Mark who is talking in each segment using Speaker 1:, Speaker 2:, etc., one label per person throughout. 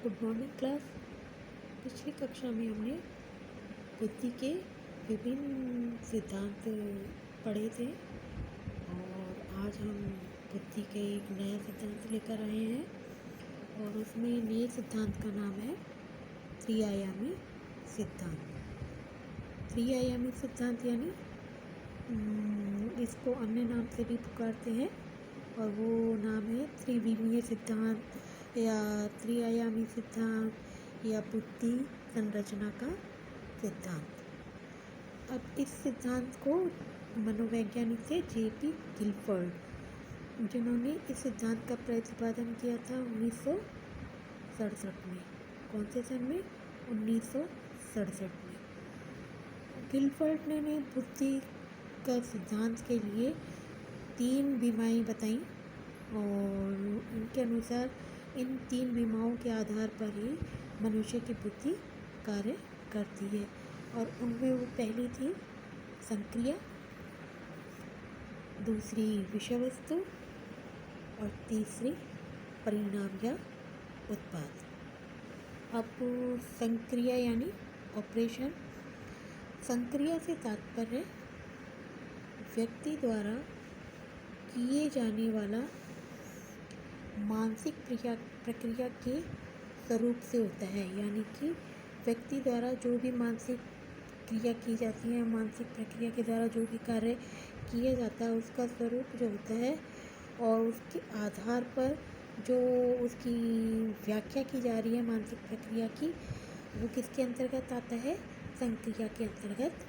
Speaker 1: Good morning class. पिछली कक्षा में हमने बुद्धि के विभिन्न सिद्धांत पढ़े थे और आज हम बुद्धि के एक नया सिद्धांत लेकर आए हैं और उसमें नए सिद्धांत का नाम है त्रिआयामी सिद्धांत। त्रिआयामी सिद्धांत यानी इसको अन्य नाम से भी पुकारते हैं और वो नाम है त्रिविमीय सिद्धांत या त्रिआयामी सिद्धांत या बुद्धि संरचना का सिद्धांत। अब इस सिद्धांत को मनोवैज्ञानिक थे J.P. गिलफर्ड, जिन्होंने इस सिद्धांत का प्रतिपादन किया था 1967 में। कौन से सन में? 1967 में। गिलफर्ड ने बुद्धि का सिद्धांत के लिए 3 बीमाएँ बताई और उनके अनुसार इन 3 बीमाओं के आधार पर ही मनुष्य की बुद्धि कार्य करती है और उनमें वो पहली थी संक्रिया, दूसरी विषय वस्तु और तीसरी परिणाम या उत्पाद। अब संक्रिया यानी ऑपरेशन। संक्रिया से तात्पर्य व्यक्ति द्वारा किए जाने वाला मानसिक प्रक्रिया के स्वरूप से होता है, यानी कि व्यक्ति द्वारा जो भी मानसिक क्रिया की जाती है, मानसिक प्रक्रिया के द्वारा जो भी कार्य किया जाता है उसका स्वरूप जो होता है और उसके आधार पर जो उसकी व्याख्या की जा रही है मानसिक प्रक्रिया की, वो किसके अंतर्गत आता है? संक्रिया के अंतर्गत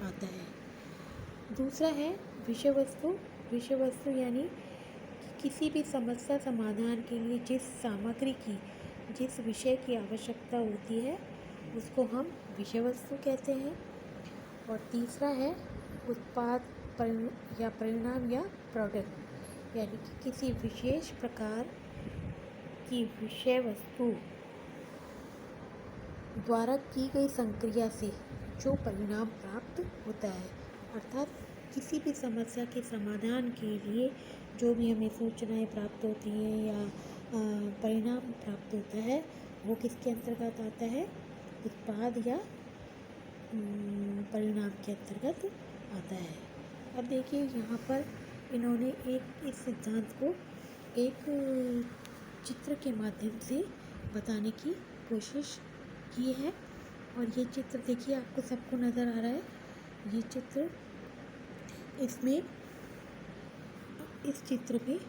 Speaker 1: आता है। दूसरा है विषय वस्तु। विषय वस्तु यानी किसी भी समस्या समाधान के लिए जिस सामग्री की, जिस विषय की आवश्यकता होती है उसको हम विषय वस्तु कहते हैं। और तीसरा है उत्पाद या परिणाम या प्रोडक्ट, यानी कि किसी विशेष प्रकार की विषय वस्तु द्वारा की गई संक्रिया से जो परिणाम प्राप्त होता है। अर्थात किसी भी समस्या के समाधान के लिए जो भी हमें सूचनाएं प्राप्त होती हैं या परिणाम प्राप्त होता है वो किसके अंतर्गत आता है? उत्पाद या परिणाम के अंतर्गत आता है। अब देखिए यहाँ पर इन्होंने इस सिद्धांत को एक चित्र के माध्यम से बताने की कोशिश की है और ये चित्र देखिए, आपको सबको नज़र आ रहा है ये चित्र। इसमें इस चित्र में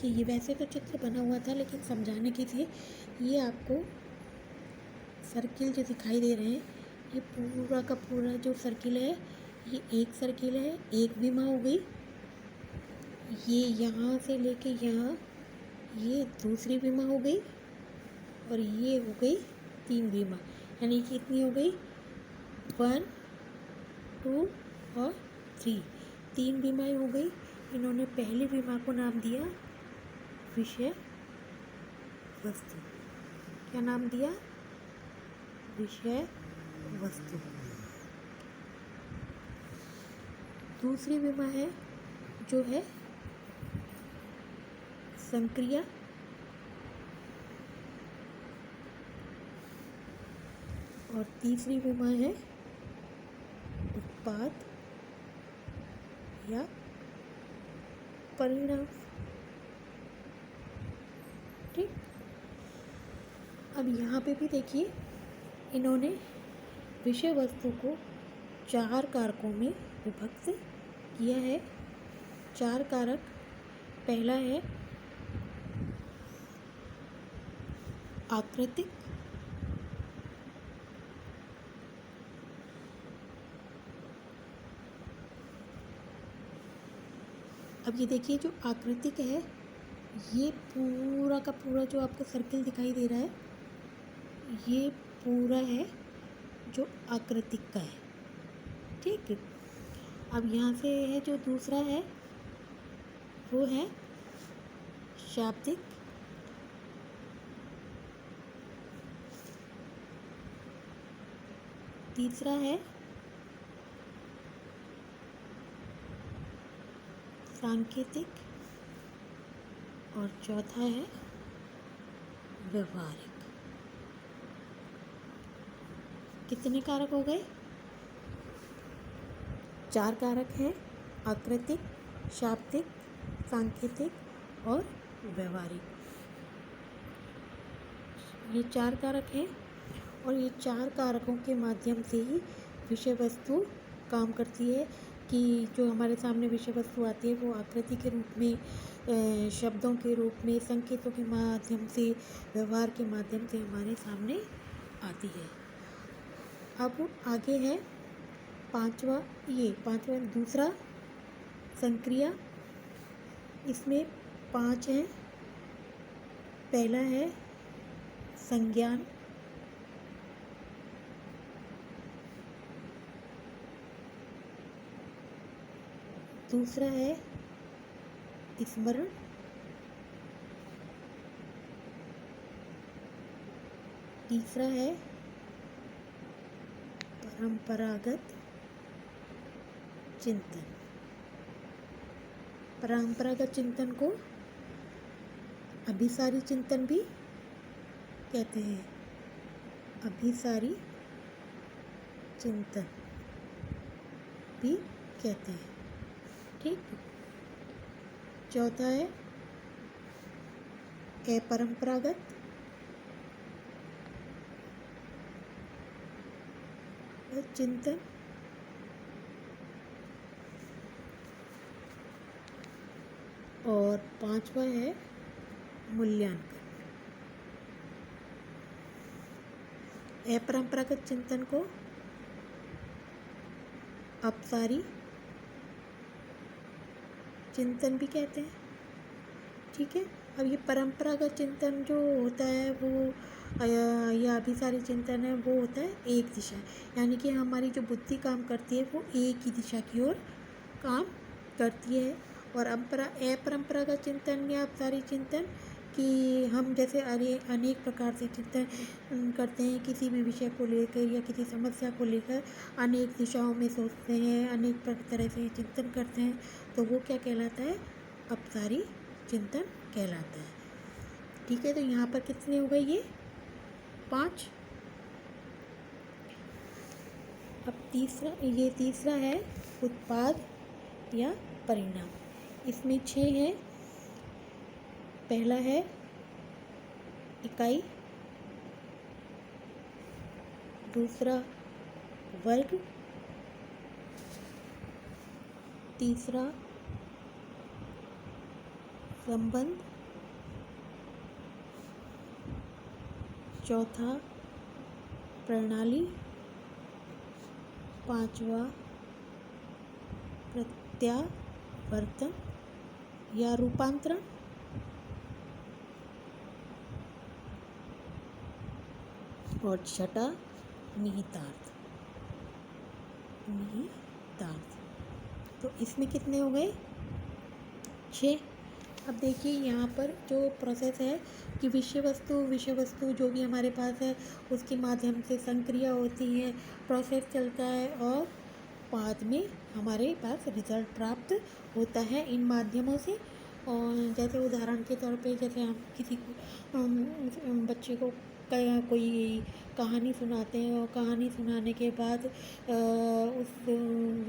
Speaker 1: कि ये वैसे तो चित्र बना हुआ था, लेकिन समझाने के लिए ये आपको सर्किल जो दिखाई दे रहे हैं, ये पूरा का पूरा जो सर्किल है ये एक सर्किल है, एक बीमा हो गई। ये यहाँ से लेके यहाँ ये दूसरी बीमा हो गई और ये हो गई 3 बीमा, यानी कि कितनी हो गई? 1, 2 और 3 बीमाएँ हो गई। इन्होंने पहली बीमा को नाम दिया विषय वस्तु। क्या नाम दिया? विषय वस्तु। दूसरी बीमा है जो है संक्रिया और तीसरी बीमा है उत्पाद या परिणाम। ठीक। अब यहाँ पे भी देखिए इन्होंने विषय वस्तु को 4 कारकों में विभक्त किया है। 4 कारक। पहला है आकृतिक, अब ये देखिए जो आकृतिक है, ये पूरा का पूरा जो आपको सर्किल दिखाई दे रहा है, ये पूरा है जो आकृतिक का है। ठीक है, अब यहाँ से है जो दूसरा है वो है शाब्दिक। तीसरा है सांकेतिक और चौथा है व्यवहारिक। कितने कारक हो गए? 4 कारक हैं, आकृतिक, शाब्दिक, सांकेतिक और व्यवहारिक। ये 4 कारक हैं और ये 4 कारकों के माध्यम से ही विषय वस्तु काम करती है कि जो हमारे सामने विषय वस्तु आती है वो आकृति के रूप में, शब्दों के रूप में, संकेतों के माध्यम से, व्यवहार के माध्यम से हमारे सामने आती है। अब आगे है पांचवा दूसरा संक्रिया। इसमें 5 हैं। पहला है संज्ञान, दूसरा है स्मरण, तीसरा है परंपरागत चिंतन। परंपरागत चिंतन को अभिसारी चिंतन भी कहते हैं। अभिसारी चिंतन भी कहते हैं। ठीक। चौथा है अपरंपरागत चिंतन। और 5वां है मूल्यांकन। अपरंपरागत चिंतन को अपसारी चिंतन भी कहते हैं। ठीक है। अब ये परंपरागत चिंतन जो होता है वो या अभिसारी चिंतन है वो होता है एक दिशा, यानी कि हमारी जो बुद्धि काम करती है वो एक ही दिशा की ओर काम करती है। और अपरंपरागत चिंतन या अपसारी चिंतन कि हम जैसे अनेक प्रकार से चिंतन करते हैं, किसी भी विषय को लेकर या किसी समस्या को लेकर अनेक दिशाओं में सोचते हैं, अनेक तरह से चिंतन करते हैं, तो वो क्या कहलाता है? अपसारी चिंतन कहलाता है। ठीक है, तो यहाँ पर कितने हो गए? ये 5। अब तीसरा है उत्पाद या परिणाम। इसमें 6 है। पहला है इकाई, दूसरा वर्ग, तीसरा संबंध, चौथा प्रणाली, 5वां प्रत्यावर्तन या रूपांतरण, और 6वां निहितार्थ। तो इसमें कितने हो गए? 6। अब देखिए यहाँ पर जो प्रोसेस है कि विषय वस्तु जो भी हमारे पास है उसके माध्यम से संक्रिया होती है, प्रोसेस चलता है और बाद में हमारे पास रिजल्ट प्राप्त होता है इन माध्यमों से। और जैसे उदाहरण के तौर पे, जैसे हम किसी को बच्चे को कोई कहानी सुनाते हैं और कहानी सुनाने के बाद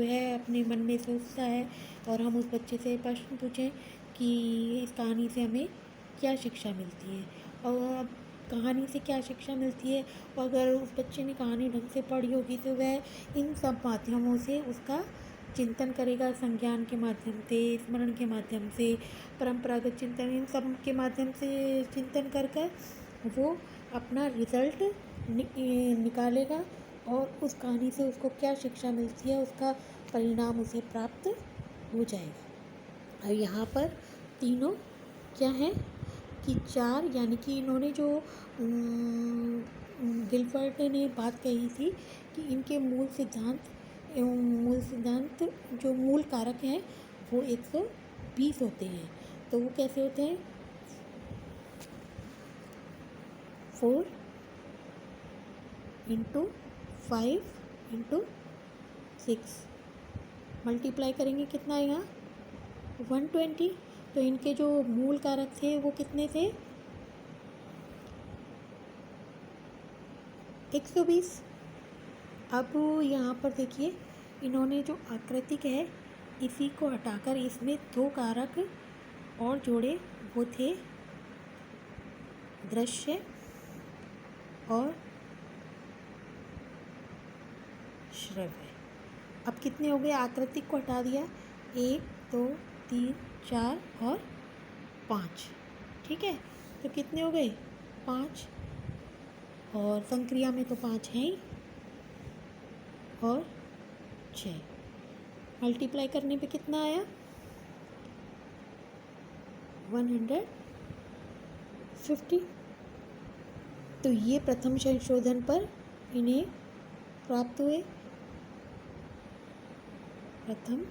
Speaker 1: वह अपने मन में सोचता है और हम उस बच्चे से प्रश्न पूछें कि इस कहानी से हमें क्या शिक्षा मिलती है, और कहानी से क्या शिक्षा मिलती है, और अगर उस बच्चे ने कहानी ढंग से पढ़ी होगी तो वह इन सब माध्यमों से उसका चिंतन करेगा, संज्ञान के माध्यम से, स्मरण के माध्यम से, परंपरागत चिंतन, इन सब के माध्यम से चिंतन कर कर वो अपना रिज़ल्ट निकालेगा और उस कहानी से उसको क्या शिक्षा मिलती है उसका परिणाम उसे प्राप्त हो जाएगा। और यहाँ पर तीनों क्या है कि चार, यानी कि इन्होंने जो गिलबर्ट ने बात कही थी कि इनके मूल सिद्धांत जो मूल कारक हैं वो 120 होते हैं। तो वो कैसे होते हैं? 4 × 5 × 6 मल्टीप्लाई करेंगे कितना आएगा? 120। तो इनके जो मूल कारक थे वो कितने थे? 120। अब यहाँ पर देखिए, इन्होंने जो आकृतिक है इसी को हटाकर इसमें 2 कारक और जोड़े, वो थे दृश्य और श्रव्य। अब कितने हो गए? आकृतिक को हटा दिया, 1 2 3 4 और 5। ठीक है, तो कितने हो गए? 5। और संक्रिया में तो 5 है ही, और 6 मल्टीप्लाई करने पे कितना आया? 150। तो ये प्रथम संशोधन पर इन्हें प्राप्त हुए। प्रथम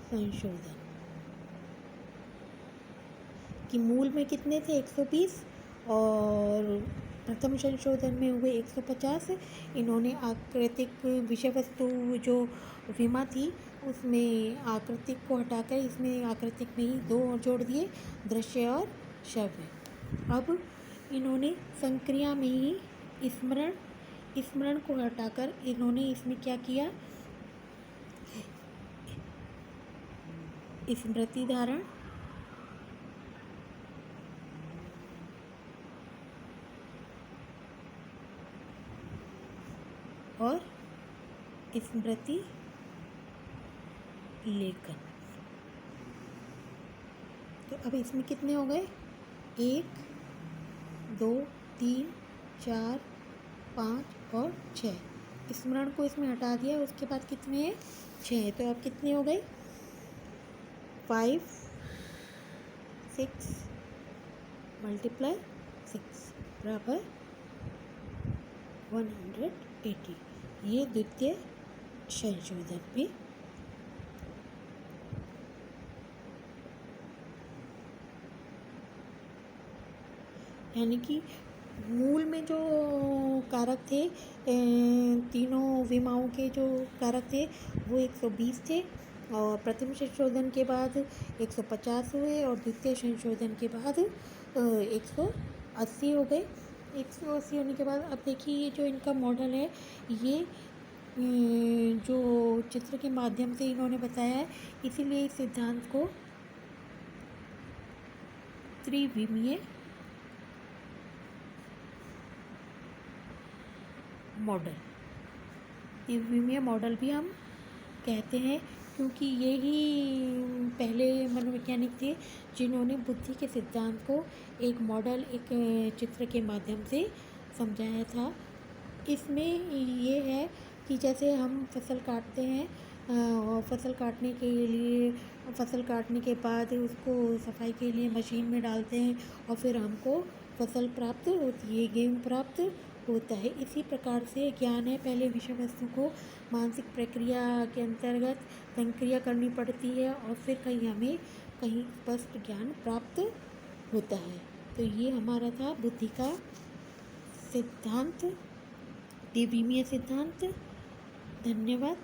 Speaker 1: संशोधन कि मूल में कितने थे? 120, और प्रथम संशोधन में हुए 150। इन्होंने आकृतिक विषय वस्तु जो विमा थी उसमें आकृतिक को हटाकर इसमें आकृतिक में ही 2 और जोड़ दिए, दृश्य और श्रव्य। अब इन्होंने संक्रिया में ही स्मरण को हटाकर इन्होंने इसमें क्या किया? स्मृति धारण और स्मृति लेखन। तो अब इसमें कितने हो गए? 1 2 3 4 5 और 6। स्मरण को इसमें हटा दिया, उसके बाद कितने हैं? 6। तो अब कितने हो गए? 5 6 × 6 बराबर 180। ये द्वितीय संशोधन में यानी कि मूल में जो कारक थे, तीनों विमाओं के जो कारक थे वो 120 थे, और प्रथम संशोधन के बाद 150 हुए, और द्वितीय संशोधन के बाद 180 हो गए। 180 होने के बाद अब देखिए, ये जो इनका मॉडल है ये जो चित्र के माध्यम से इन्होंने बताया है, इसीलिए इस सिद्धांत को त्रिविमीय मॉडल भी हम कहते हैं, क्योंकि ये ही पहले मनोवैज्ञानिक थे जिन्होंने बुद्धि के सिद्धांत को एक मॉडल, एक चित्र के माध्यम से समझाया था। इसमें ये है कि जैसे हम फसल काटते हैं, और फसल काटने के बाद उसको सफाई के लिए मशीन में डालते हैं, और फिर हमको फसल प्राप्त होती है, गेहूँ प्राप्त होता है। इसी प्रकार से ज्ञान है, पहले विषय वस्तु को मानसिक प्रक्रिया के अंतर्गत संक्रिया करनी पड़ती है, और फिर कहीं स्पष्ट ज्ञान प्राप्त होता है। तो ये हमारा था बुद्धि का सिद्धांत, द्विविमीय सिद्धांत। धन्यवाद।